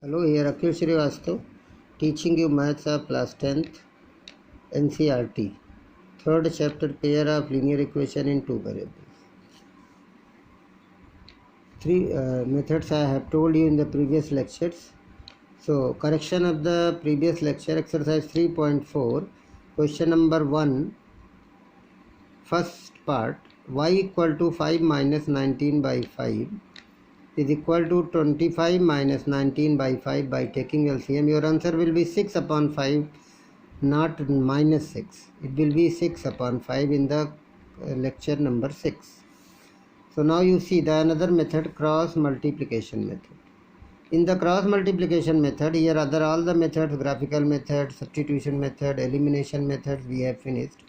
Hello, here Akhil Srivastav, teaching you maths of class 10th NCERT. Third chapter, pair of linear equation in two variables. Three methods I have told you in the previous lectures. So, correction of the previous lecture, exercise 3.4, question number 1, first part, y equal to 5 minus 19 by 5 is equal to 25 minus 19 by 5 by taking LCM. Your answer will be 6 upon 5, not minus 6. It will be 6 upon 5 in the lecture number 6. So now you see the another method, cross multiplication method. In the cross multiplication method, here other all the methods, graphical method, substitution method, elimination methods we have finished.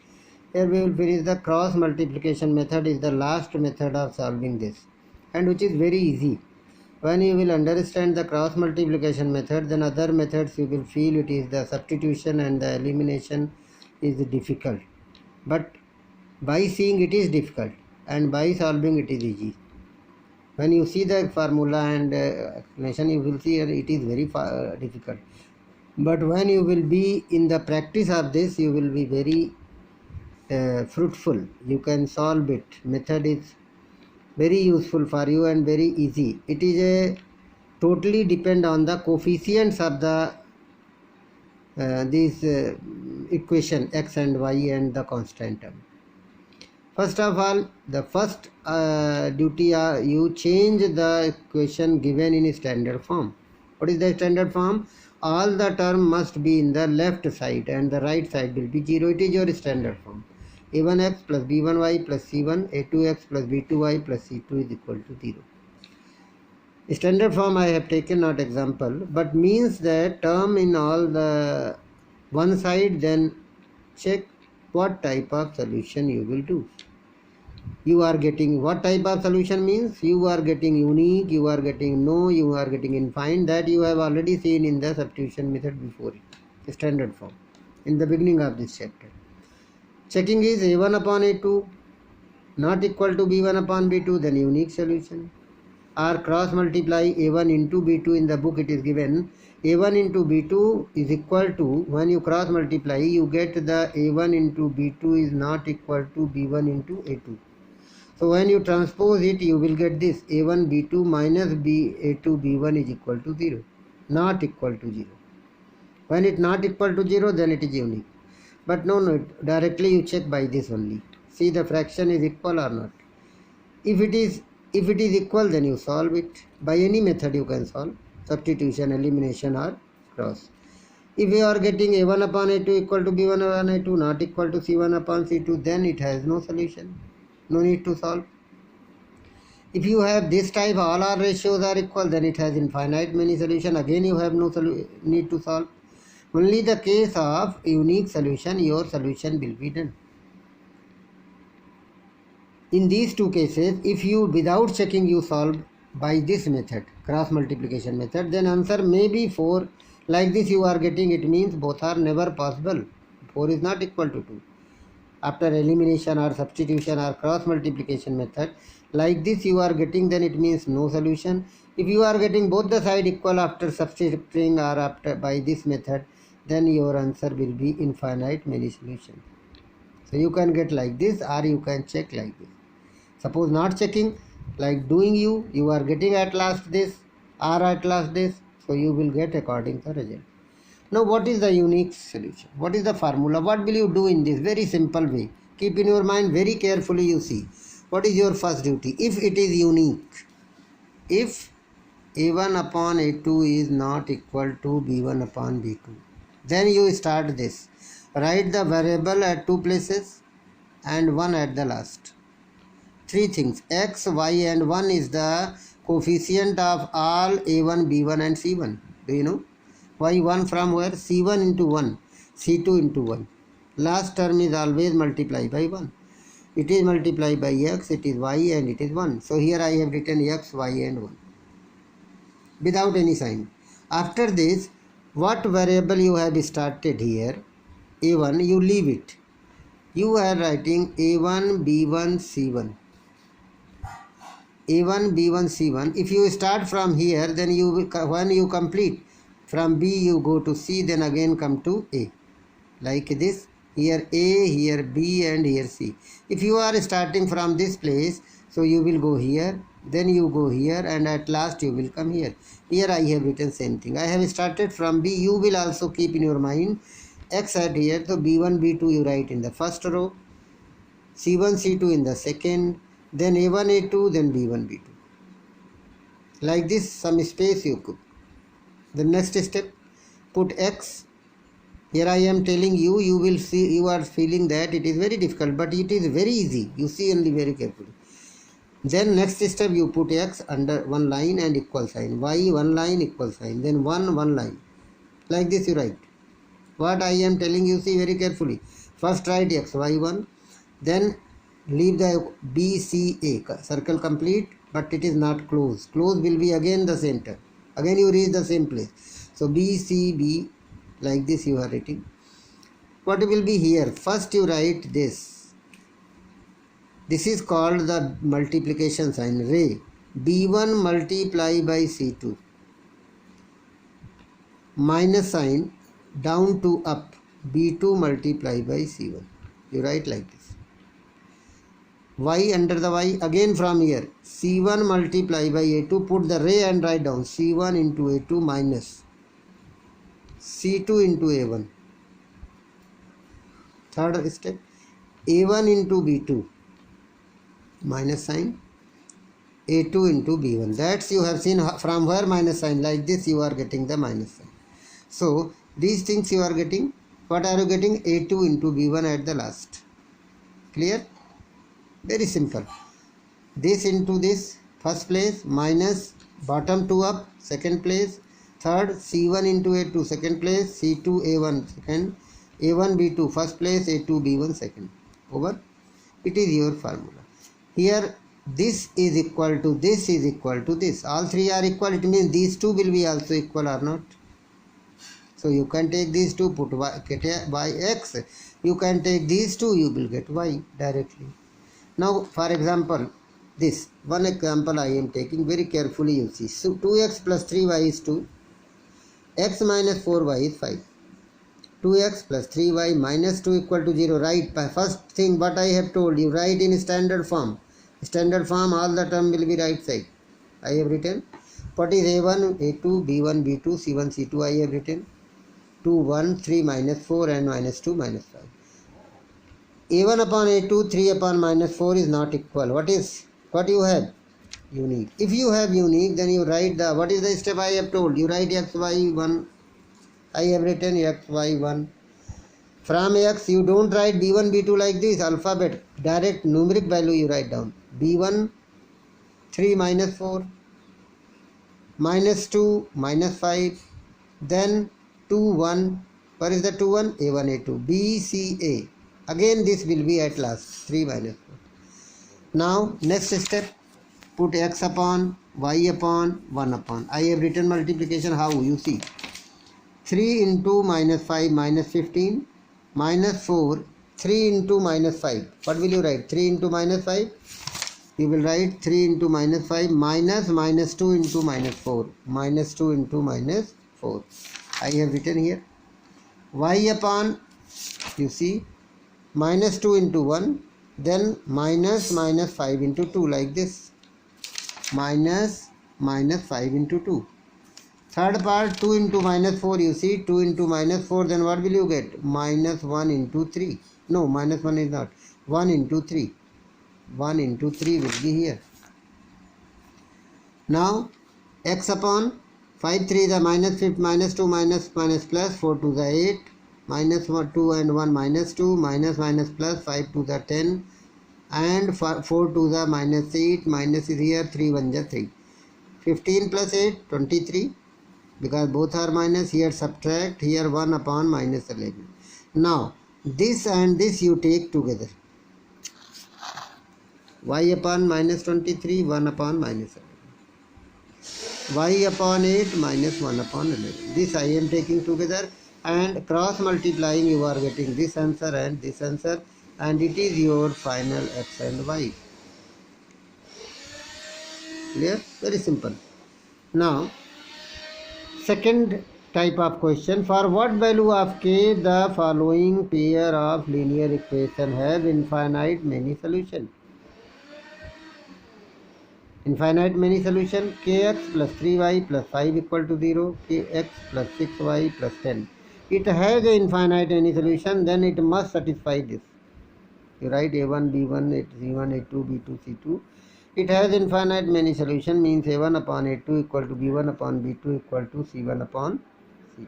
Here we will finish the cross multiplication method, is the last method of solving this, and which is very easy. When you will understand the cross multiplication method, then other methods you will feel it is the substitution and the elimination is difficult. But by seeing it is difficult and by solving it is easy. When you see the formula and explanation, you will see it is very difficult. But when you will be in the practice of this, you will be very fruitful. You can solve it. Method is very useful for you and very easy. It is a totally depend on the coefficients of the this equation x and y and the constant term. First of all, the first duty you change the equation given in standard form. What is the standard form? All the term must be in the left side and the right side will be 0. It is your standard form. a1x plus b1y plus c1, a2x plus b2y plus c2 is equal to 0. Standard form I have taken, not example, but means that term in all the one side, then check what type of solution you will do. You are getting what type of solution means you are getting unique, you are getting no, you are getting infinite. That you have already seen in the substitution method before it, standard form, in the beginning of this chapter. Checking is a1 upon a2 not equal to b1 upon b2, then unique solution. Or cross multiply a1 into b2, in the book it is given a1 into b2 is equal to, when you cross multiply you get the a1 into b2 is not equal to b1 into a2. So when you transpose it, you will get this a1 b2 minus a2 b1 is equal to 0, not equal to 0. When it not equal to 0, then it is unique. But no, directly you check by this only. See the fraction is equal or not. If it is equal, then you solve it. By any method you can solve, substitution, elimination or cross. If you are getting a1 upon a2 equal to b1 upon a2 not equal to c1 upon c2, then it has no solution. No need to solve. If you have this type, all our ratios are equal, then it has infinite many solution. Again you have no need to solve. Only the case of unique solution, your solution will be done. In these two cases, if you without checking you solve by this method, cross multiplication method, then answer may be 4. Like this you are getting, it means both are never possible. 4 is not equal to 2. After elimination or substitution or cross multiplication method, like this you are getting, then it means no solution. If you are getting both the side equal after substituting or after by this method, then your answer will be infinite many solutions. So you can get like this, or you can check like this. Suppose not checking, like doing you are getting at last this or at last this, so you will get according to the result. Now what is the unique solution? What is the formula? What will you do in this very simple way? Keep in your mind very carefully, you see. What is your first duty? If it is unique, if a1 upon a2 is not equal to b1 upon b2, then you start this. Write the variable at two places and one at the last. Three things, x, y and 1 is the coefficient of all a1, b1 and c1. Do you know? y1 from where? c1 into 1, c2 into 1. Last term is always multiplied by 1. It is multiplied by x, it is y and it is 1. So here I have written x, y and 1 without any sign. After this, what variable you have started here, a1, you leave it. You are writing a1, b1, c1. A1, B1, C1. If you start from here, then when you complete from B, you go to C, then again come to A. Like this, here A, here B, and here C. If you are starting from this place, so you will go here, then you go here, and at last you will come here. Here I have written same thing. I have started from B. You will also keep in your mind X at here. So B1, B2 you write in the first row, C1, C2 in the second, then A1, A2, then B1, B2. Like this, some space you could. The next step, put X. Here I am telling you, you will see, you are feeling that it is very difficult, but it is very easy. You see only very carefully. Then next step, you put X under one line and equal sign. Y one line equal sign. Then one line. Like this you write. What I am telling you, see very carefully. First write X, Y1. Then leave the B, C, A. Circle complete, but it is not close. Close will be again the center. Again you reach the same place. So B, C, B. Like this you are writing. What will be here? First you write this. This is called the multiplication sign, ray. B1 multiply by C2. Minus sign down to up. B2 multiply by C1. You write like this. Y under the Y again from here. C1 multiply by A2. Put the ray and write down. C1 into A2 minus C2 into A1. Third step, A1 into B2 minus sign, A2 into B1. That's you have seen from where minus sign, like this you are getting the minus sign. So these things you are getting. What are you getting? A2 into B1 at the last. Clear? Very simple. This into this, first place, minus bottom 2 up, second place. Third, C1 into A2 second place, C2 A1 second, A1 B2 first place, A2 B1 second. Over. It is your formula. Here this is equal to this is equal to this. All three are equal. It means these two will be also equal or not. So you can take these two, put y, get y x. You can take these two, you will get y directly. Now for example, this one example I am taking very carefully. You see. So 2x plus 3y is 2. X minus 4y is 5. 2x plus 3y minus 2 equal to 0. Write first thing what I have told you. Write in standard form. Standard form, all the term will be right side. I have written. What is A1, A2, B1, B2, C1, C2 I have written. 2, 1, 3 minus 4 and minus 2 minus 5. A1 upon A2, 3 upon minus 4 is not equal. What you have? Unique. If you have unique, then you write the, what is the step I have told? You write x, y, 1. I have written x, y, 1. From x, you don't write b1, b2 like this, alphabet. Direct numeric value you write down. b1, 3 minus 4. Minus 2, minus 5. Then 2, 1. Where is the 2, 1? A1, A2. B, C, A. Again this will be at last. 3 minus 4. Now, next step. Put x upon, y upon, 1 upon. I have written multiplication. How? You see. 3 into minus 5 minus 15 minus 4. 3 into minus 5. What will you write? 3 into minus 5. You will write 3 into minus 5 minus minus 2 into minus 4. Minus 2 into minus 4. I have written here. Y upon, you see, minus 2 into 1. Then minus 5 into 2 like this. Minus 5 into 2. Third part, 2 into minus 4, you see, 2 into minus 4, then what will you get? Minus 1 into 3. No, minus 1 is not. 1 into 3. 1 into 3 will be here. Now, x upon 5, 3 the minus 5, minus 2, minus plus, 4 to the 8, minus 1, 2 and 1 minus 2, minus plus, 5 to the 10, and 4 to the minus 8, minus is here, 3 1 is 3. 15 plus 8, 23, because both are minus, here subtract, here 1 upon minus 11. Now, this and this you take together. Y upon minus 23, 1 upon minus 11. Y upon 8, minus 1 upon 11. This I am taking together, and cross multiplying you are getting this answer and this answer, and it is your final x and y. Clear? Very simple. Now, second type of question, for what value of k the following pair of linear equation have infinite many solution? Infinite many solution, kx plus 3y plus 5 equal to 0, kx plus 6y plus 10. It has an infinite many solution, then it must satisfy this. You write a1, b1, c1, a2, b2, c2. It has infinite many solution, means a1 upon a2 equal to b1 upon b2 equal to c1 upon c2.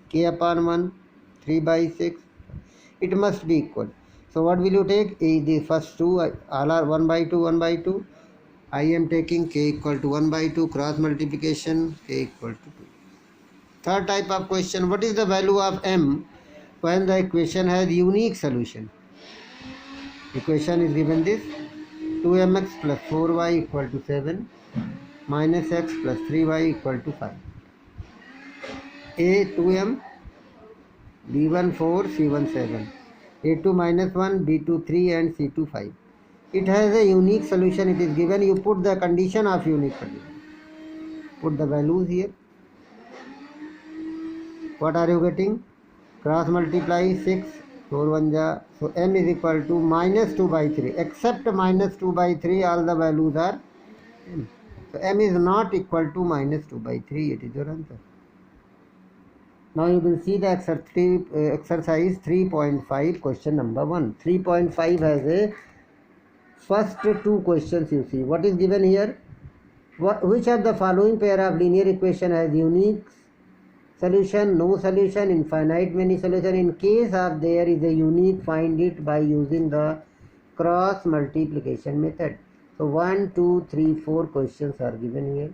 K upon 1, 3 by 6. It must be equal. So what will you take? The first two, all are 1 by 2, 1 by 2. I am taking k equal to 1 by 2, cross multiplication, k equal to 2. Third type of question, what is the value of m when the equation has unique solution? Equation is given this, 2mx plus 4y equal to 7 minus x plus 3y equal to 5. A 2m, b1 4, c1 7, a2 minus 1, b2 3 and c2 5. It has a unique solution, it is given, you put the condition of unique condition. Put the values here. What are you getting? Cross multiply 6, 4 1 ja. So m is equal to minus 2 by 3. Except minus 2 by 3, all the values are m. So m is not equal to minus 2 by 3. It is your answer. Now you will see the exercise 3.5, question number 1. 3.5 has a first two questions you see. What is given here? Which of the following pair of linear equation has unique solution, no solution, infinite many solution? In case of there is a unique, find it by using the cross multiplication method. So 1, 2, 3, 4 questions are given here.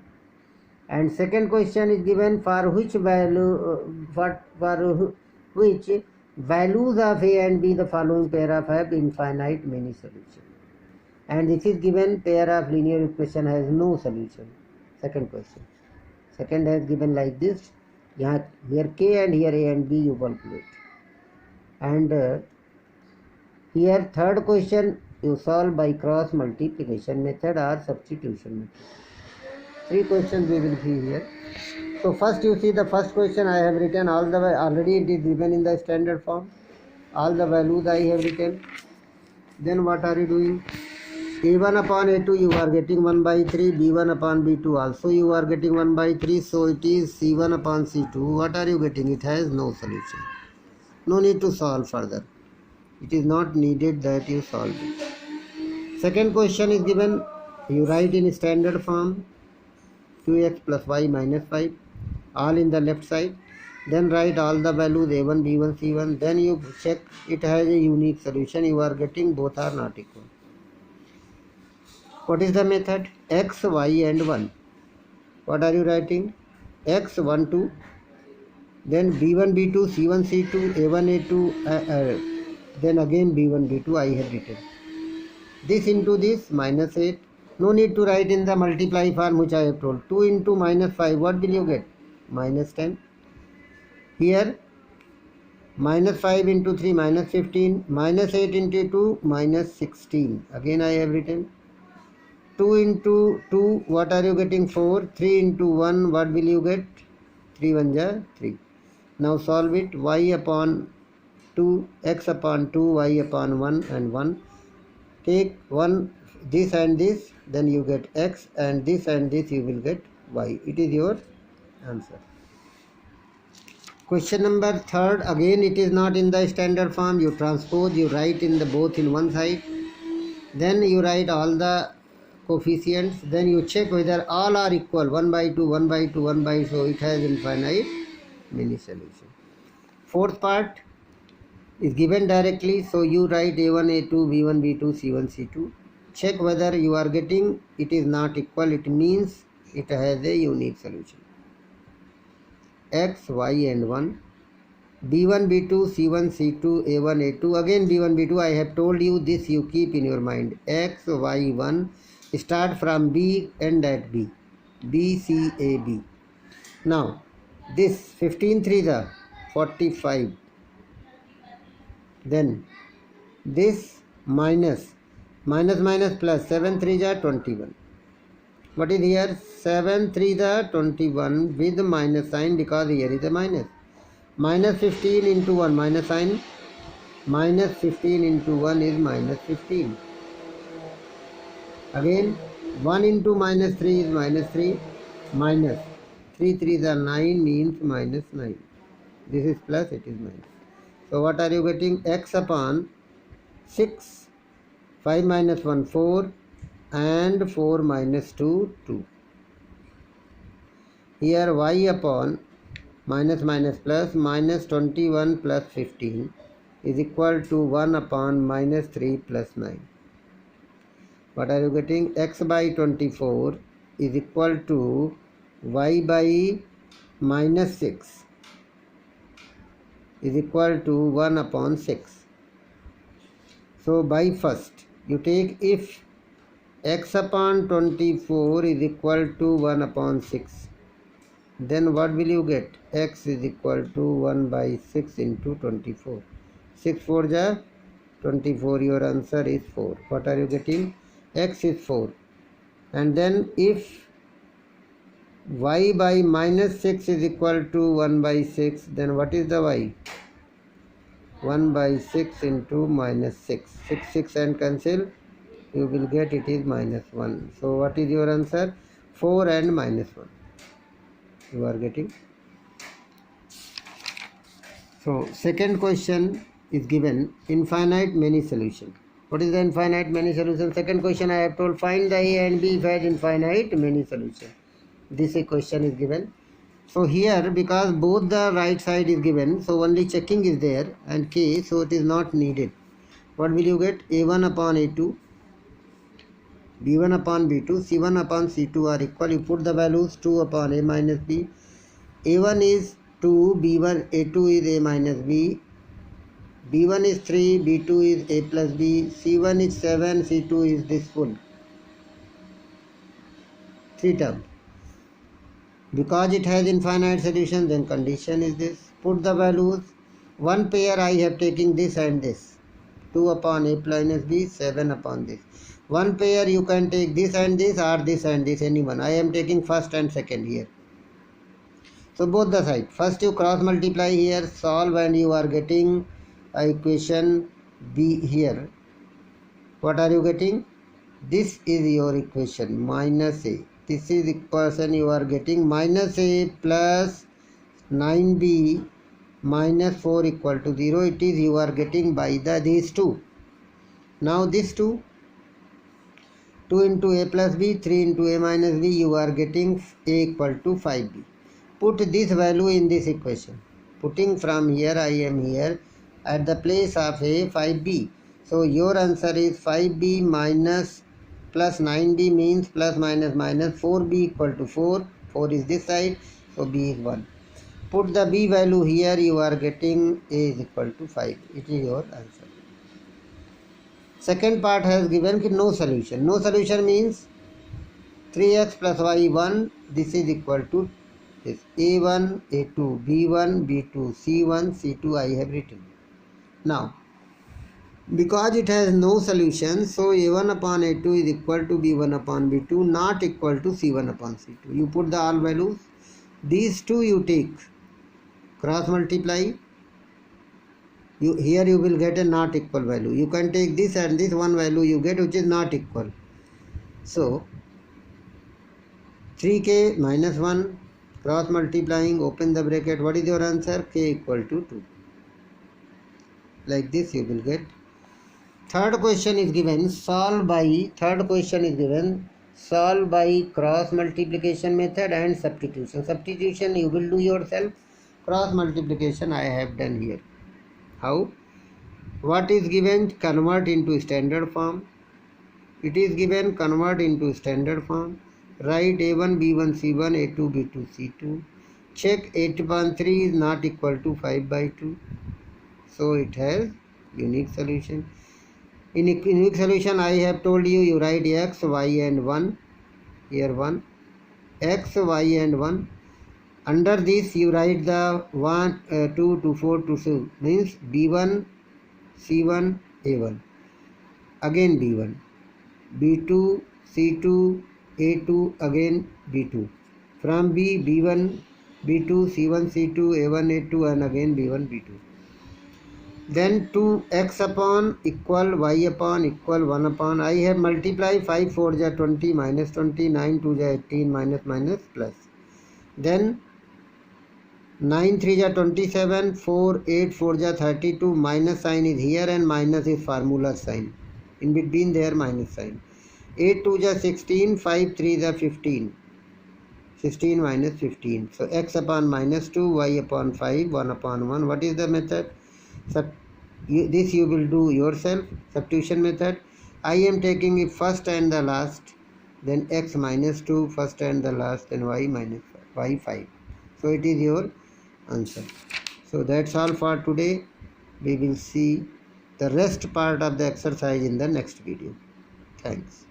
And second question is given, for which value, for which values of a and b the following pair of have infinite many solution. And this is given, pair of linear equation has no solution. Second question. Second has given like this. Here k and here a and b you calculate. And here third question you solve by cross multiplication method or substitution method. Three questions we will see here. So first you see the first question I have written all the way, already it is given in the standard form. All the values I have written. Then what are you doing? a1 upon a2 you are getting 1 by 3, b1 upon b2 also you are getting 1 by 3, so it is c1 upon c2. What are you getting? It has no solution. No need to solve further. It is not needed that you solve it. Second question is given, you write in standard form 2x plus y minus 5, all in the left side. Then write all the values a1, b1, c1. Then you check it has a unique solution. You are getting both are not equal. What is the method? X, y and 1. What are you writing? X 1, 2. Then b1, b2, c1, c2, a1, a2. Then again b1, b2 I have written. This into this minus 8. No need to write in the multiply form which I have told. 2 into minus 5. What will you get? Minus 10. Here minus 5 into 3 minus 15. Minus 8 into 2 minus 16. Again I have written. 2 into 2, what are you getting? 4. 3 into 1, what will you get? 3 1 ja 3. Now solve it. Y upon 2, x upon 2, y upon 1 and 1. Take 1, this and this, then you get x, and this you will get y. It is your answer. Question number third, again it is not in the standard form. You transpose, you write in the both in one side. Then you write all the coefficients, then you check whether all are equal, 1 by 2, 1 by 2, 1 by, so it has infinite many solution. Fourth part is given directly, so you write a1, a2, b1, b2, c1, c2. Check whether you are getting it is not equal, it means it has a unique solution. X, y and 1. b1, b2, c1, c2, a1, a2. Again b1, b2, I have told you this, you keep in your mind. X, y, 1. Start from B, end at B. B, C, A, B. Now, this 15 3s are 45. Then, this minus plus 7 3s are 21. What is here? 7 3 the 21 with minus sign because here is a minus. Minus 15 into 1 minus sign. Minus 15 into 1 is minus 15. Again 1 into minus 3 is minus 3. Minus 3 3 the 9 means minus 9. This is plus, it is minus. So what are you getting? X upon 6. 5 minus 1 4 and 4 minus 2 2. Here y upon minus minus plus minus 21 plus 15 is equal to 1 upon minus 3 plus 9. What are you getting? X by 24 is equal to y by minus 6 is equal to 1 upon 6. So by first you take if x upon 24 is equal to 1 upon 6, then what will you get? X is equal to 1 by 6 into 24. 6 4 ja 24, your answer is 4. What are you getting? X is 4. And then if y by minus 6 is equal to 1 by 6, then what is the y? 1 by 6 into minus 6. 6 6 and cancel, you will get it is minus 1. So what is your answer? 4 and minus 1. You are getting. So second question is given infinite many solution. What is the infinite many solution? Second question I have told find the a and b if has infinite many solution. This question is given. So here because both the right side is given, so only checking is there and k, so it is not needed. What will you get? A1 upon A2, B1 upon B2, C1 upon C2 are equal. You put the values 2 upon A minus B. A1 is 2, B1, A2 is A minus B. B1 is 3, B2 is A plus B. C1 is 7, C2 is this full. 3 terms. Because it has infinite solution, then condition is this. Put the values. One pair I have taken this and this. 2 upon A minus B, 7 upon this. One pair you can take this and this or this and this, anyone. I am taking first and second here. So both the sides. First you cross multiply here, solve, and you are getting equation B here. What are you getting? This is your equation minus A. This is the equation you are getting minus A plus 9B minus 4 equal to 0. It is you are getting by these two. Now this 2 into A plus B, 3 into A minus B, you are getting A equal to 5B. Put this value in this equation. Putting from here, I am here at the place of A, 5B. So your answer is 5B minus plus 9B means plus minus minus 4B equal to 4. 4 is this side, so B is 1. Put the B value here, you are getting A is equal to 5. It is your answer. Second part has given no solution. No solution means 3x plus y 1. This is equal to this A1, A2, B1, B2, C1, C2 I have written. Now, because it has no solution, so A1 upon A2 is equal to B1 upon B2, not equal to C1 upon C2. You put the all values. These two you take, cross multiply. Here you will get a not equal value. You can take this and this one value you get which is not equal. So 3k minus 1, cross multiplying, open the bracket. What is your answer? K equal to 2. Like this you will get. Third question is given solve by cross multiplication method and substitution. Substitution you will do yourself. Cross multiplication I have done here. How? What is given? Convert into standard form. It is given convert into standard form. Write A1, B1, C1, A2, B2, C2. Check 8 upon 3 is not equal to 5 by 2. So it has unique solution. In unique solution I have told you, you write x, y and 1. Here 1. X, y and 1. Under this you write the 1, 2 to 4 to 2 means B1, C1, A1. Again B1, B2, C2, A2 again B2. From B, B1, B2, C1, C2, A1, A2 and again B1, B2. Then 2x upon equal y upon equal 1 upon, I have multiplied 5 4 ja 20 minus 20, 9 2 ja 18 minus minus plus. Then 9 3 ja 27, 4 8 4 ja 32, minus sign is here and minus is formula sign. In between there minus sign. 8 2 ja 16, 5 3 ja 15. 16 minus 15. So x upon minus 2, y upon 5, 1 upon 1. What is the method? This you will do yourself. Substitution method. I am taking it first and the last. Then x minus 2 first and the last. Then y minus y 5. So it is your answer. So that's all for today. We will see the rest part of the exercise in the next video. Thanks.